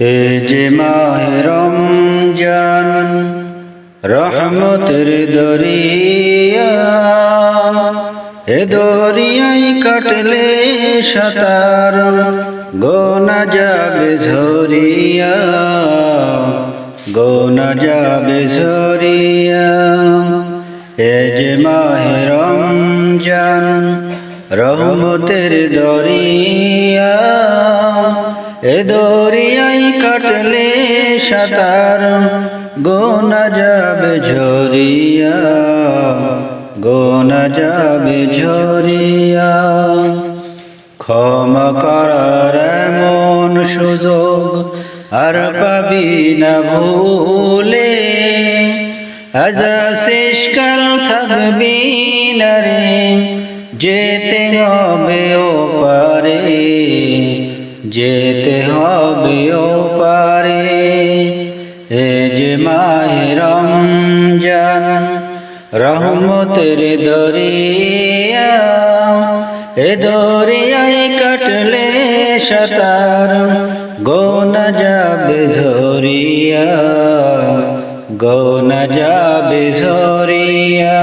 হে যে মাহে রমজান রহমতের দরিয়া, এ দরিয়ায় কাটলে সাঁতার গোনা যাবে ঝরিয়া, গোনা যাবে ঝরিয়া। এ যে মাহে রমজান রহমতের দরিয়া, এ দরিয়ায় কাটলে সাঁতার গোনা যাবে ঝরিয়া, গোনা যাবে ঝরিয়া। ক্ষমা করার এমন সুযোগ আর পাবি না ভুলে, আজা শেষকাল থাকবি না রে, যেতে হবে ও পারে, যেতে হবে ও পারে। এ যে মাহে রমজান রহমতের দরিয়া, এ দরিয়ায় কাটলে সাঁতার গোনা যাবে ঝরিয়া, গোনা যাবে ঝরিয়া।